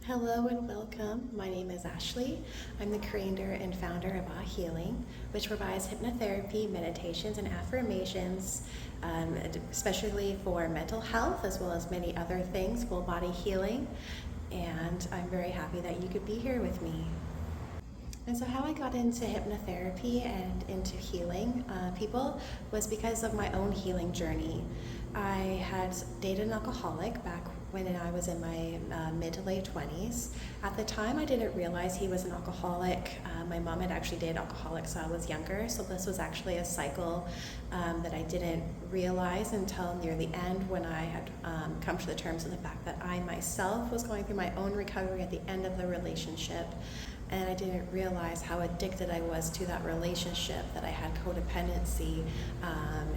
Hello and welcome. My name is Ashley. I'm the creator and founder of Healing, which provides hypnotherapy, meditations, and affirmations, especially for mental health as well as many other things, full body healing. And I'm very happy that you could be here with me. And so how I got into hypnotherapy and into healing people was because of my own healing journey. I had dated an alcoholic back when I was in my mid to late 20s. At the time, I didn't realize he was an alcoholic. My mom had actually dated alcoholics when I was younger, so this was actually a cycle that I didn't realize until near the end when I had come to the terms with the fact that I myself was going through my own recovery at the end of the relationship. And I didn't realize how addicted I was to that relationship, that I had codependency,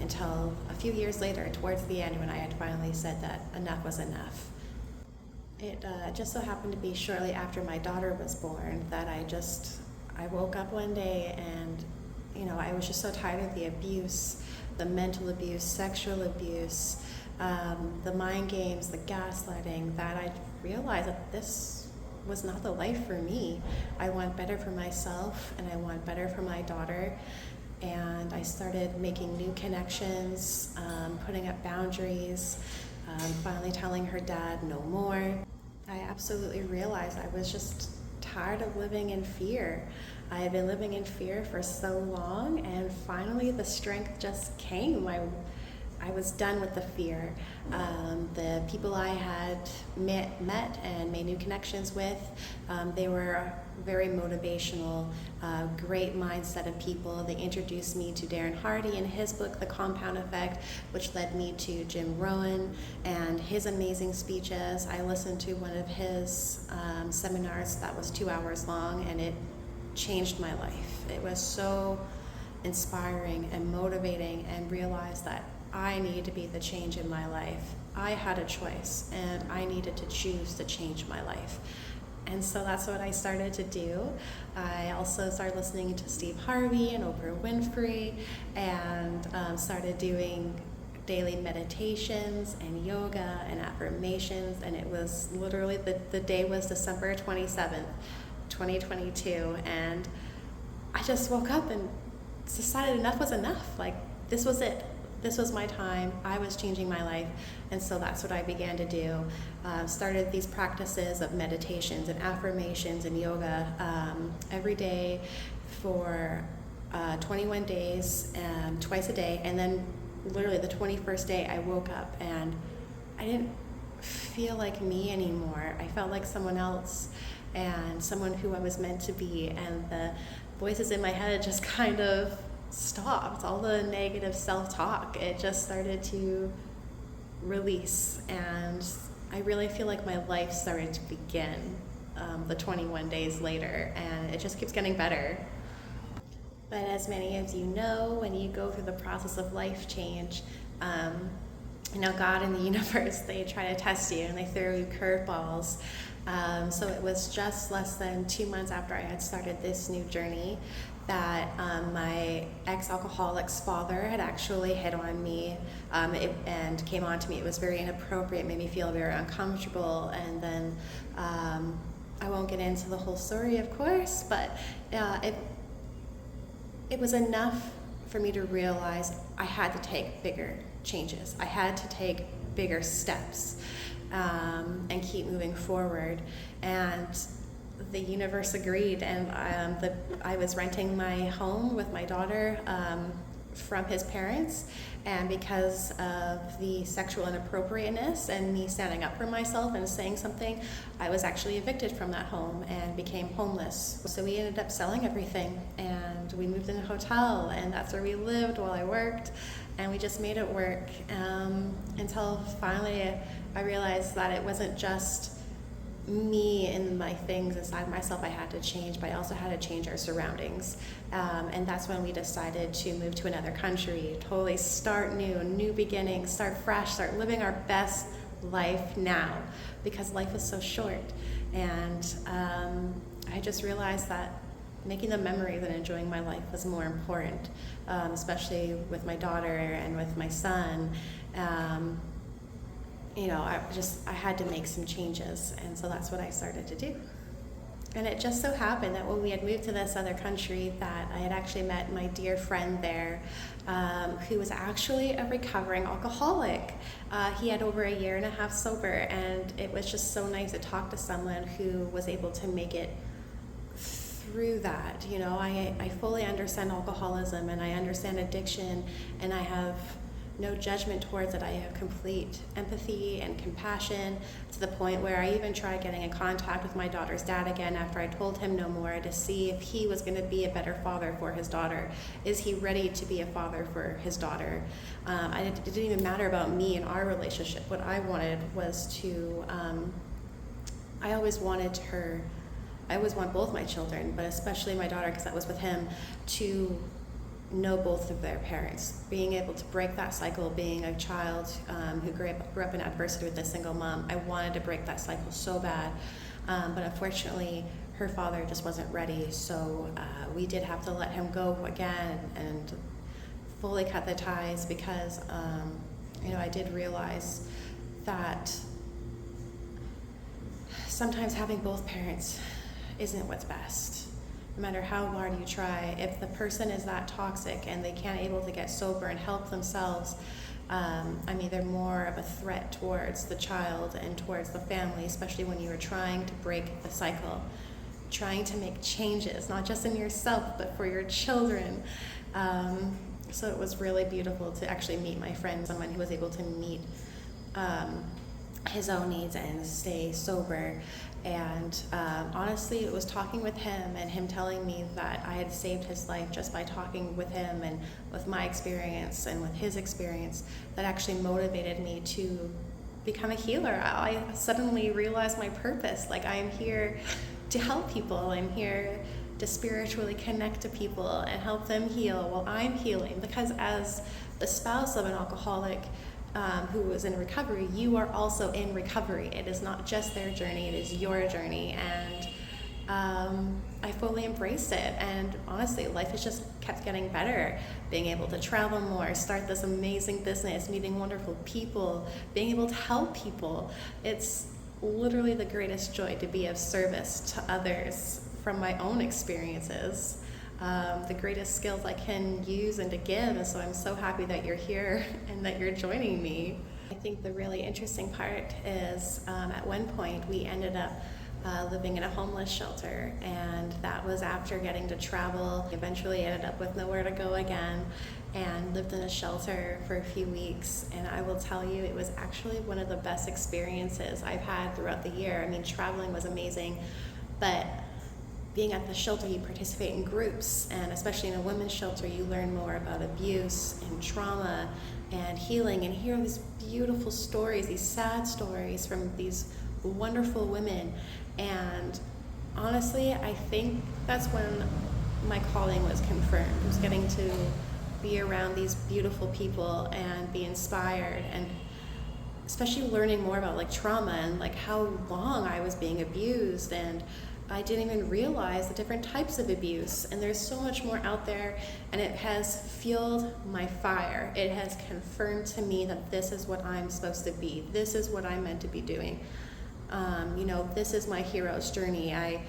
until a few years later, towards the end, when I had finally said that enough was enough. It just so happened to be shortly after my daughter was born that I woke up one day and, I was just so tired of the abuse, the mental abuse, sexual abuse, the mind games, the gaslighting, that I realized that this was not the life for me. I want better for myself and I want better for my daughter. And I started making new connections, putting up boundaries, finally telling her dad no more. I absolutely realized I was just tired of living in fear. I had been living in fear for so long, and finally the strength just came. I was done with the fear. The people I had met and made new connections with, they were very motivational, great mindset of people. They introduced me to Darren Hardy and his book, The Compound Effect, which led me to Jim Rohn and his amazing speeches. I listened to one of his seminars that was 2 hours long, and it changed my life. It was so inspiring and motivating, and realized that I need to be the change in my life. I had a choice and I needed to choose to change my life. And so that's what I started to do. I also started listening to Steve Harvey and Oprah Winfrey, and started doing daily meditations and yoga and affirmations. And it was literally, the day was December 27th, 2022. And I just woke up and decided enough was enough. Like, this was it. This was my time. I was changing my life. And so that's what I began to do. Started these practices of meditations and affirmations and yoga every day for 21 days, twice a day. And then literally the 21st day I woke up and I didn't feel like me anymore. I felt like someone else, and someone who I was meant to be. And the voices in my head just kind of stopped. All the negative self-talk, it just started to release, and I really feel like my life started to begin the 21 days later, and it just keeps getting better. But as many of you know, when you go through the process of life change, God and the universe, they try to test you and they throw you curveballs. So it was just less than 2 months after I had started this new journey that my ex-alcoholic's father had actually hit on me and came on to me. It was very inappropriate, made me feel very uncomfortable. And then I won't get into the whole story, of course, but it was enough for me to realize I had to take bigger changes. I had to take bigger steps and keep moving forward. And the universe agreed, and I was renting my home with my daughter from his parents, and because of the sexual inappropriateness and me standing up for myself and saying something, I was actually evicted from that home and became homeless. So we ended up selling everything, and we moved in a hotel, and that's where we lived while I worked, and we just made it work until finally I realized that it wasn't just me and my things inside myself I had to change, but I also had to change our surroundings. And that's when we decided to move to another country, totally start new beginnings, start fresh, start living our best life now, because life is so short. And I just realized that making the memories and enjoying my life was more important, especially with my daughter and with my son. I had to make some changes, and so that's what I started to do. And it just so happened that when we had moved to this other country, that I had actually met my dear friend there, who was actually a recovering alcoholic. He had over a year and a half sober, and it was just so nice to talk to someone who was able to make it through that. I fully understand alcoholism, and I understand addiction, and I have no judgment towards it. I have complete empathy and compassion, to the point where I even tried getting in contact with my daughter's dad again after I told him no more, to see if he was going to be a better father for his daughter. Is he ready to be a father for his daughter? It didn't even matter about me and our relationship. What I wanted was to, I always want both my children, but especially my daughter, because that was with him, to know both of their parents, being able to break that cycle. Being a child who grew up in adversity with a single mom, I wanted to break that cycle so bad, but unfortunately her father just wasn't ready, so we did have to let him go again and fully cut the ties, because I did realize that sometimes having both parents isn't what's best. No matter how hard you try, if the person is that toxic and they can't able to get sober and help themselves, they're more of a threat towards the child and towards the family, especially when you are trying to break the cycle, trying to make changes, not just in yourself, but for your children. So it was really beautiful to actually meet my friend, someone who was able to meet his own needs and stay sober. And honestly, it was talking with him and him telling me that I had saved his life just by talking with him, and with my experience and with his experience, that actually motivated me to become a healer. I suddenly realized my purpose. Like, I am here to help people. I'm here to spiritually connect to people and help them heal while I'm healing. Because as the spouse of an alcoholic, who is in recovery, you are also in recovery. It is not just their journey, it is your journey. And I fully embraced it. And honestly, life has just kept getting better. Being able to travel more, start this amazing business, meeting wonderful people, being able to help people. It's literally the greatest joy to be of service to others from my own experiences. The greatest skills I can use and to give, and so I'm so happy that you're here and that you're joining me. I think the really interesting part is at one point we ended up living in a homeless shelter, and that was after getting to travel. Eventually ended up with nowhere to go again, and lived in a shelter for a few weeks. And I will tell you, it was actually one of the best experiences I've had throughout the year. Traveling was amazing, but being at the shelter, you participate in groups, and especially in a women's shelter, you learn more about abuse and trauma and healing, and hear these beautiful stories, these sad stories from these wonderful women. And honestly, I think that's when my calling was confirmed. It was getting to be around these beautiful people and be inspired, and especially learning more about trauma and how long I was being abused. And I didn't even realize the different types of abuse, and there's so much more out there, and it has fueled my fire. It has confirmed to me that this is what I'm supposed to be. This is what I'm meant to be doing. This is my hero's journey. I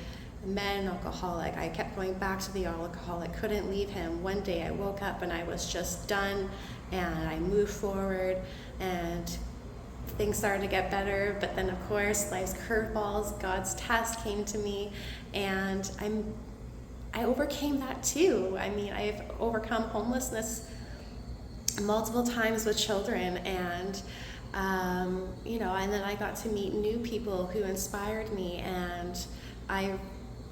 met an alcoholic. I kept going back to the alcoholic, couldn't leave him. One day I woke up and I was just done, and I moved forward, and things started to get better. But then, of course, life's curveballs, God's test came to me, and I overcame that too. I've overcome homelessness multiple times with children, and and then I got to meet new people who inspired me, and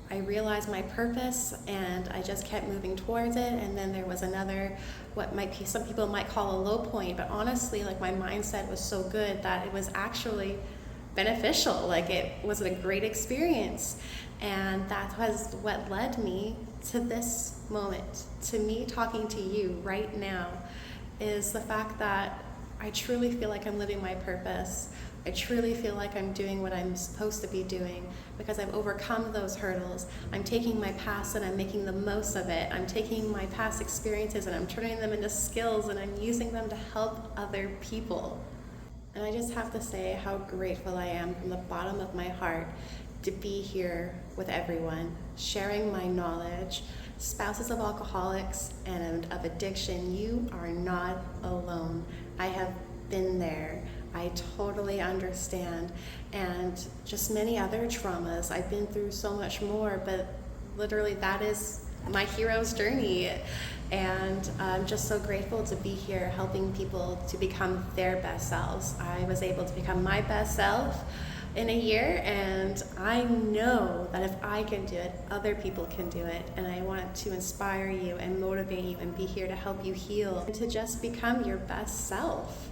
I realized my purpose, and I just kept moving towards it. And then there was another, what might be, some people might call a low point, but honestly, my mindset was so good that it was actually beneficial. It was a great experience, and that was what led me to this moment, to me talking to you right now, is the fact that I truly feel like I'm living my purpose. I truly feel like I'm doing what I'm supposed to be doing, because I've overcome those hurdles. I'm taking my past and I'm making the most of it. I'm taking my past experiences and I'm turning them into skills, and I'm using them to help other people. And I just have to say how grateful I am from the bottom of my heart to be here with everyone, sharing my knowledge. Spouses of alcoholics and of addiction, you are not alone. I have been there. I totally understand. And just many other traumas. I've been through so much more, but literally that is my hero's journey. And I'm just so grateful to be here helping people to become their best selves. I was able to become my best self in a year, and I know that if I can do it, other people can do it. And I want to inspire you and motivate you and be here to help you heal and to just become your best self.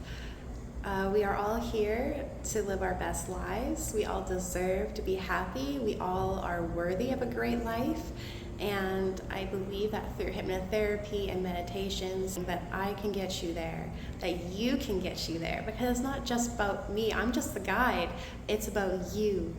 We are all here to live our best lives. We all deserve to be happy. We all are worthy of a great life. And I believe that through hypnotherapy and meditations that I can get you there, that you can get you there, because it's not just about me. I'm just the guide. It's about you.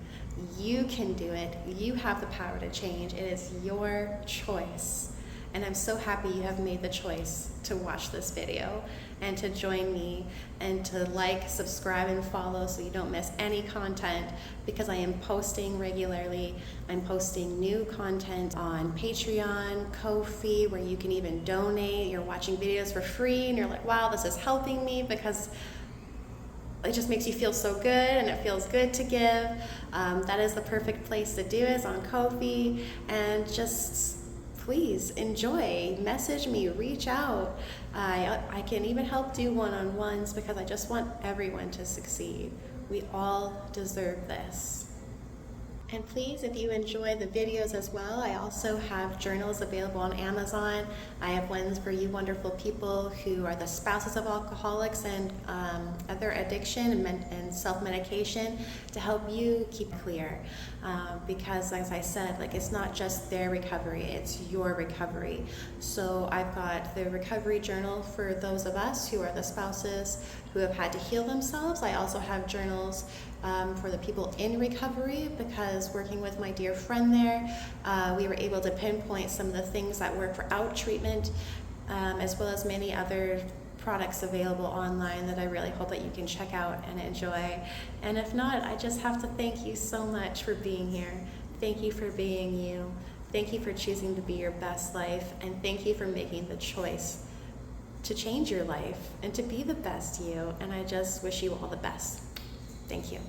You can do it. You have the power to change. It is your choice. And I'm so happy you have made the choice to watch this video and to join me and to like, subscribe, and follow so you don't miss any content, because I am posting regularly. I'm posting new content on Patreon, Ko-fi, where you can even donate. You're watching videos for free and you're like, wow, this is helping me, because it just makes you feel so good and it feels good to give. That is the perfect place to do it, is on Ko-fi. And just please enjoy, message me, reach out. I can even help do one-on-ones, because I just want everyone to succeed. We all deserve this. And please, if you enjoy the videos as well, I also have journals available on Amazon. I have ones for you wonderful people who are the spouses of alcoholics and other addiction and self-medication, to help you keep clear. Because as I said, like, it's not just their recovery, it's your recovery. So I've got the recovery journal for those of us who are the spouses who have had to heal themselves. I also have journals for the people in recovery, because working with my dear friend there, we were able to pinpoint some of the things that work for out treatment, as well as many other products available online that I really hope that you can check out and enjoy. And if not, I just have to thank you so much for being here. Thank you for being you. Thank you for choosing to be your best life, and thank you for making the choice to change your life and to be the best you. And I just wish you all the best. Thank you.